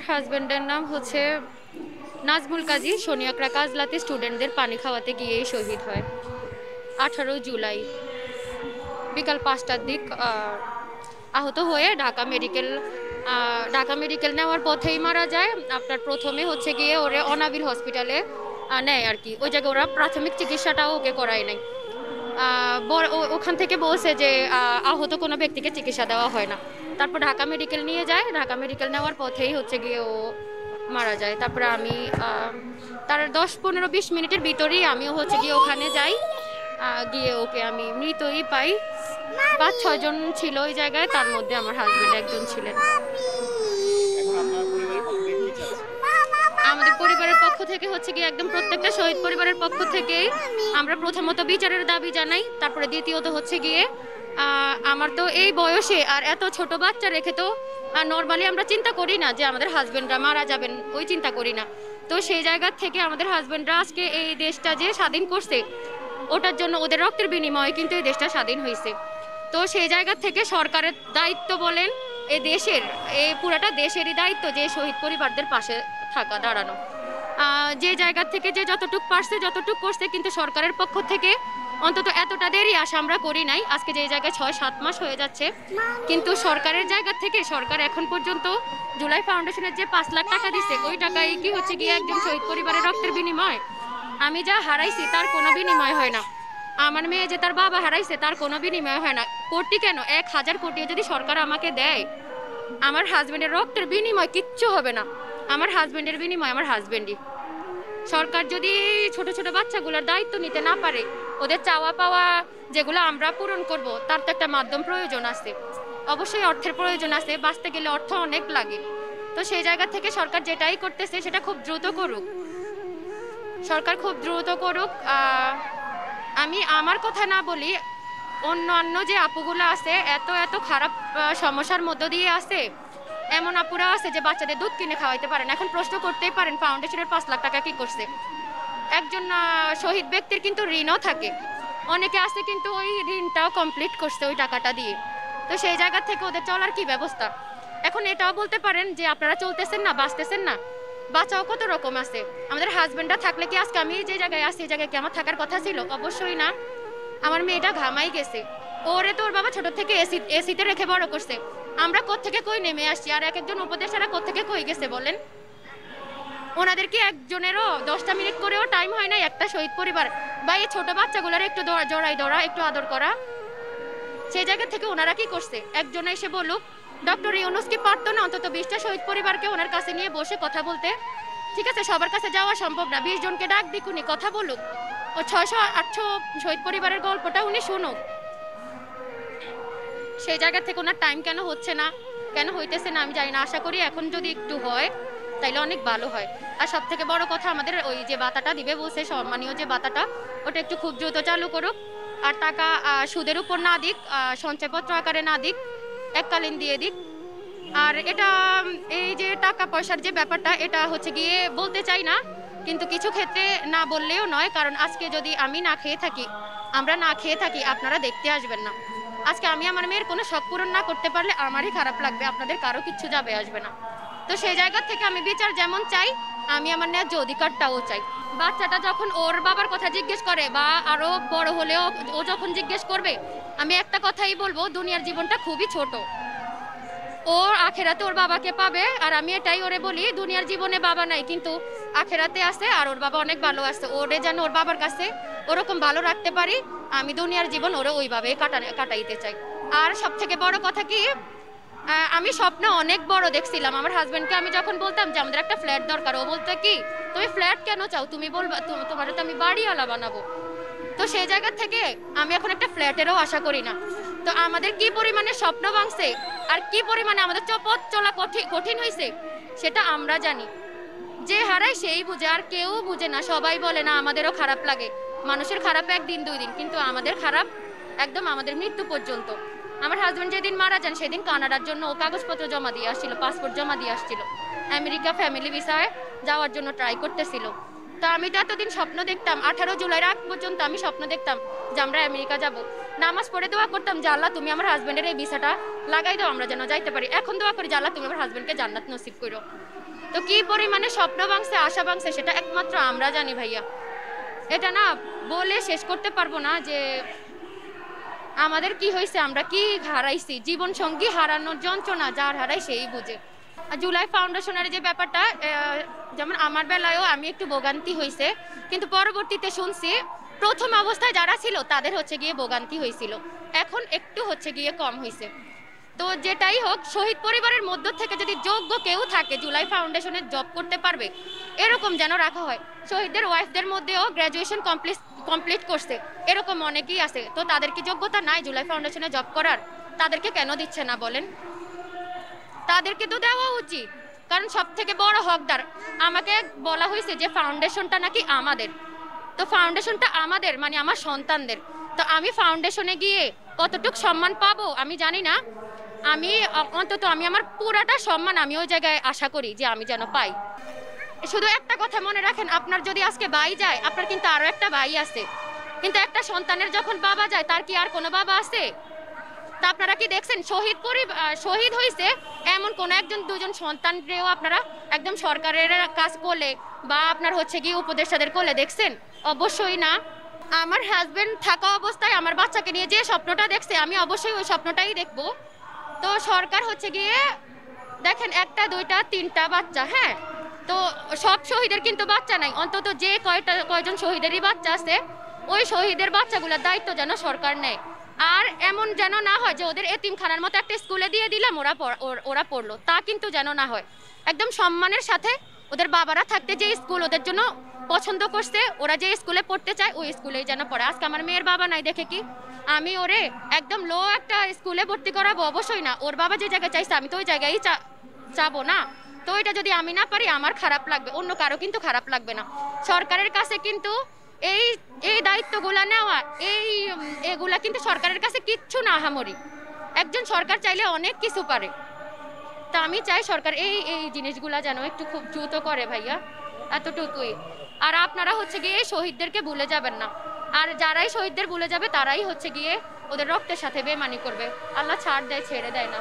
হাজবেন্ডের নাম হচ্ছে নাজমুল কাজী। সোনিয়াকড়া কাজলাতে স্টুডেন্টদের পানি খাওয়াতে গিয়েই শহীদ হয় 18 জুলাই বিকাল 5টার দিক। আহত হয়ে ঢাকা মেডিকেল নেওয়ার পথেই মারা যায়। আপনার প্রথমে হচ্ছে গিয়ে ওরে অনাবিল হসপিটালে নেয় আর কি। ওই জায়গায় ওরা প্রাথমিক চিকিৎসাটাও ওকে করায় নাই। ওখান থেকে বলছে যে আহত কোনো ব্যক্তিকে চিকিৎসা দেওয়া হয় না। তারপর ঢাকা মেডিকেল নিয়ে যায়। ঢাকা মেডিকেল নেওয়ার পথেই হচ্ছে গিয়ে ও মারা যায়। তারপরে আমি তার 10-15-20 মিনিটের ভিতরেই আমিও হচ্ছে গিয়ে ওখানে যাই। গিয়ে ওকে আমি মৃতই পাই। 5-6 জন ছিল ওই জায়গায়, তার মধ্যে আমার হাজবেন্ড একজন ছিলেন। আমাদের পরিবারের পক্ষ থেকে হচ্ছে গিয়ে একদম প্রত্যেকটা শহীদ পরিবারের পক্ষ থেকে আমরা প্রথমত বিচারের দাবি জানাই। তারপরে দ্বিতীয়ত হচ্ছে গিয়ে আমার তো এই বয়সে আর এত ছোট বাচ্চা রেখে তো নর্মালি আমরা চিন্তা করি না যে আমাদের হাজবেন্ডরা মারা যাবেন, ওই চিন্তা করি না। তো সেই জায়গা থেকে আমাদের হাজবেন্ডরা আজকে এই দেশটা যে স্বাধীন করছে, ওটার জন্য ওদের রক্তের বিনিময়ে কিন্তু এই দেশটা স্বাধীন হয়েছে। তো সেই জায়গা থেকে সরকারের দায়িত্ব বলেন, এই পুরাটা দেশেরই দায়িত্ব যে শহীদ পরিবারদের পাশে থাকা, দাঁড়ানো। যে জায়গা থেকে যে যতটুক পারছে যতটুক করছে, কিন্তু সরকারের পক্ষ থেকে অন্তত এতটা দেরি আশা আমরা করি নাই। আজকে যে জায়গায় 6-7 মাস হয়ে যাচ্ছে, কিন্তু সরকারের জায়গা থেকে সরকার এখন পর্যন্ত জুলাই ফাউন্ডেশনের যে 5 লাখ টাকা দিচ্ছে, ওই টাকায় কি হচ্ছে গিয়ে একজন শহীদ পরিবারের রক্তের বিনিময়? আমি যা হারাইছি তার কোনো বিনিময় হয় না। আমার মেয়ে যে তার বাবা হারাইছে তার কোনো বিনিময় হয় না। কোটি কেন, 1000 কোটিও যদি সরকার আমাকে দেয়, আমার হাজবেন্ডের রক্তের বিনিময় কিচ্ছু হবে না। আমার হাজবেন্ডের বিনিময় আমার হাজবেন্ডই। সরকার যদি ছোট ছোট বাচ্চাগুলোর দায়িত্ব নিতে না পারে, ওদের চাওয়া পাওয়া যেগুলো আমরা পূরণ করব, তার তো একটা মাধ্যম প্রয়োজন আছে। অবশ্যই অর্থের প্রয়োজন আছে, বাঁচতে গেলে অর্থ অনেক লাগে। তো সেই জায়গা থেকে সরকার যেটাই করতেছে সেটা খুব দ্রুত করুক, সরকার খুব দ্রুত করুক। আমি আমার কথা না বলি, অন্য যে আপুগুলো আছে এত এত খারাপ সমস্যার মধ্য দিয়ে আছে, এমন আপুরা আছে যে বাচ্চাদের দুধ কিনে খাওয়াইতে পারেন। এখন প্রশ্ন করতেই পারেন ফাউন্ডেশনের 5 লাখ টাকা কি করছে? একজন শহীদ ব্যক্তির কিন্তু ঋণও থাকে, অনেকে আছে কিন্তু ওই ঋণটাও কমপ্লিট করছে ওই টাকাটা দিয়ে। তো সেই জায়গা থেকে ওদের চলার কি ব্যবস্থা? এখন এটাও বলতে পারেন যে আপনারা চলতেছেন না, বাঁচতেছেন না। বাঁচাও কত রকম আছে। আমাদের হাজবেন্ডরা থাকলে কি আজকে আমি যে জায়গায় আছি, এই জায়গায় কি আমার থাকার কথা ছিল? অবশ্যই না। আমার মেয়েটা ঘামাই গেছে, ওরে তো ওর বাবা ছোট থেকে এসিতে রেখে বড় করছে। আমরা কোত্থেকে কই নেমে আসছি, আর এক একজন উপদেষ্টারা কোত্থেকে কই গেছে বলেন? ওনাদের কি একজনেরও 10টা মিনিট করেও টাইম হয় না একটা শহীদ পরিবার বা এই ছোট বাচ্চাগুলোর একটু জড়াই ধরা, একটু আদর করা? সেই জায়গা থেকে ওনারা কি করছে? একজন এসে বলুক, ডক্টর ইউনূস কি পারতো না অন্তত 20টা শহীদ পরিবারকে ওনার কাছে নিয়ে বসে কথা বলতে? ঠিক আছে, সবার কাছে যাওয়া সম্ভব না, 20 জনকে ডাক দিক, উনি কথা বলুক, ও 600-800 শহীদ পরিবারের গল্পটা উনি শুনুক। সেই জায়গা থেকে ওনার টাইম কেন হচ্ছে না, কেন হইতেছে না আমি জানি না। আশা করি এখন যদি একটু হয় তাইলে অনেক ভালো হয়। আর সব থেকে বড় কথা, আমাদের ওই যে ভাতাটা দিবে বলছে, সম্মানীয় যে ভাতাটা, ওটা একটু খুব দ্রুত চালু করুক। আর টাকা সুদের উপর না দিক, সঞ্চয়পত্র আকারে না দিক, এককালীন দিয়ে দিক। আর এটা এই যে টাকা পয়সার যে ব্যাপারটা, এটা হচ্ছে গিয়ে বলতে চাই না, কিন্তু কিছু ক্ষেত্রে না বললেও নয়। কারণ আজকে যদি আমি না খেয়ে থাকি, আমরা না খেয়ে থাকি, আপনারা দেখতে আসবেন না। আজকে আমি আমার মেয়ের কোনো শখ পূরণ না করতে পারলে আমারই খারাপ লাগবে, আপনাদের কারো কিচ্ছু যাবে আসবে না। তো সেই জায়গা থেকে আমি বিচার যেমন চাই, আমি আমার ন্যায্য অধিকারটাও চাই। বাচ্চাটা যখন ওর বাবার কথা জিজ্ঞেস করে, বা আরো বড় হলেও ও যখন জিজ্ঞেস করবে, আমি একটা কথাই বলবো, দুনিয়ার জীবনটা খুবই ছোট। ও আখেরাতে ওর বাবাকে পাবে। আর আমি এটাই ওরে বলি, দুনিয়ার জীবনে বাবা নাই, কিন্তু আখেরাতে আছে, আর ওর বাবা অনেক ভালো আছে। ওরে যেন ওর বাবার কাছে ওরকম ভালো রাখতে পারি, আমি দুনিয়ার জীবন ওরে ওইভাবে কাটাইতে চাই। আর সব থেকে বড় কথা কি, আমি স্বপ্ন অনেক বড় দেখছিলাম। আমার হাজবেন্ডকে আমি যখন বলতাম যে আমাদের একটা ফ্ল্যাট দরকার, ও বলতো কি, তুমি ফ্ল্যাট কেন চাও? তুমি বলবা তোমার তো আমি বাড়িওয়ালা বানাবো। তো সেই জায়গা থেকে আমি এখন একটা ফ্ল্যাটেরও আশা করি না। তো আমাদের কি পরিমাণে স্বপ্ন ভাঙছে, আর কি পরিমাণে আমাদের পথ চলা কঠিন হয়েছে, সেটা আমরা জানি। যে হারায় সেই বুঝে, আর কেউ বুঝে না। সবাই বলে না, আমাদেরও খারাপ লাগে। মানুষের খারাপ 1 দিন 2 দিন, কিন্তু আমাদের খারাপ একদম আমাদের মৃত্যু পর্যন্ত। আমার হাজবেন্ড যেদিন মারা যান, সেদিন কানাডার জন্য ও কাগজপত্র জমা দিয়ে আসছিল, পাসপোর্ট জমা দিয়ে আসছিল, আমেরিকা ফ্যামিলি ভিসায় যাওয়ার জন্য ট্রাই করতেছিল। তো আমি তো এতদিন স্বপ্ন দেখতাম, 18 জুলাইয়ের আগ পর্যন্ত আমি স্বপ্ন দেখতাম যে আমরা আমেরিকা যাব। নামাজ পড়ে দোয়া করতাম যে আল্লাহ তুমি আমার হাজবেন্ডের এই ভিসাটা লাগাই দাও, আমরা যেন যাইতে পারি। এখন দোয়া করি যে আল্লাহ তুমি আমার হাজবেন্ডকে জান্নাত নসিব করো। তো কি পরিমাণে স্বপ্ন ভাঙছে, আশা ভাঙছে, সেটা একমাত্র আমরা জানি ভাইয়া। এটা না বলে শেষ করতে পারবো না যে আমাদের কি হয়েছে, আমরা কি হারাইছি। জীবন সঙ্গী হারানোর যন্ত্রণা যার হারাই সেই বুঝে। জুলাই ফাউন্ডেশনের যে ব্যাপারটা, যেমন আমার বেলায়ও আমি একটু ভোগান্তি হয়েছে, কিন্তু পরবর্তীতে শুনছি প্রথম অবস্থায় যারা ছিল তাদের হচ্ছে গিয়ে ভোগান্তি হয়েছিল, এখন একটু হচ্ছে গিয়ে কম হয়েছে। তো যেটাই হোক, শহীদ পরিবারের মধ্য থেকে যদি যোগ্য কেউ থাকে জুলাই ফাউন্ডেশনে জব করতে পারবে এরকম যেন রাখা হয়। শহীদদের ওয়াইফদের মধ্যেও গ্র্যাজুয়েশন কমপ্লিট করছে এরকম অনেকেই আছে, তো তাদের কি যোগ্যতা নাই জুলাই ফাউন্ডেশনে জব করার? তাদেরকে কেন দিচ্ছে না বলেন? তাদেরকে তো দেওয়া উচিত, কারণ সব থেকে বড় হকদার। আমাকে বলা হয়েছে যে ফাউন্ডেশনটা নাকি আমাদের, তো ফাউন্ডেশনটা আমাদের মানে আমার সন্তানদের। তো আমি ফাউন্ডেশনে গিয়ে কতটুকু সম্মান পাবো আমি জানি না, আমি অন্তত আমি আমার পুরাটা সম্মান আমি ওই জায়গায় আশা করি যে আমি যেন পাই। শুধু একটা কথা মনে রাখেন, আপনার যদি আজকে ভাই যায়, আপনার কিন্তু আরো একটা ভাই আছে, কিন্তু একটা সন্তানের যখন বাবা যায় তার কি আর কোনো বাবা আছে? তা আপনারা কি দেখছেন শহীদ হয়েছে এমন কোন একজন দুজন সন্তানরেও আপনারা একদম সরকারের কাজ করলে বা আপনার হচ্ছে গিয়ে উপদেষ্টাদের করলে দেখছেন? অবশ্যই না। আমার হাজবেন্ড থাকা অবস্থায় আমার বাচ্চাকে নিয়ে যে স্বপ্নটা দেখছে, আমি অবশ্যই ওই স্বপ্নটাই দেখবো। তো সরকার হচ্ছে গিয়ে দেখেন, একটা দুইটা তিনটা বাচ্চা, হ্যাঁ, তো সব শহীদের কিন্তু বাচ্চা নাই, অন্তত যে কয়জন শহীদেরই বাচ্চা আছে ওই শহীদের বাচ্চাগুলোর দায়িত্ব যেন সরকার নেয়। আর এমন যেন না হয় যে ওদের এতিমখানার মতো একটা স্কুলে দিয়ে দিলাম ওরা পড়লো, তা কিন্তু যেন না হয়। একদম সম্মানের সাথে ওদের বাবারা থাকতে যে স্কুল ওদের জন্য পছন্দ করছে, ওরা যে স্কুলে পড়তে চায় ওই স্কুলেই যেন পড়ে। আজকে আমার মেয়ের বাবা নাই দেখে কি আমি ওরে একদম লো একটা স্কুলে ভর্তি করাবো? অবশ্যই না। ওর বাবা যে জায়গায় চাইছে আমি তো ওই জায়গায় চাবো না। তো এটা যদি আমি না পারি আমার খারাপ লাগবে, অন্য কারো কিন্তু খারাপ লাগবে না। সরকারের কাছে কিন্তু এই এই দায়িত্বগুলা নেওয়া, এগুলা কিন্তু সরকারের কাছে কিচ্ছু না আহামরি। একজন সরকার চাইলে অনেক কিছু পারে। তা আমি চাই সরকার এই জিনিসগুলা যেন একটু খুব দ্রুত করে ভাইয়া, এতটুকুই। আর আপনারা হচ্ছে গিয়ে শহীদদেরকে ভুলে যাবেন না, আর যারাই শহীদদের ভুলে যাবে তারাই হচ্ছে গিয়ে ওদের রক্তের সাথে বেমানি করবে। আল্লাহ ছাড় দেয়, ছেড়ে দেয় না।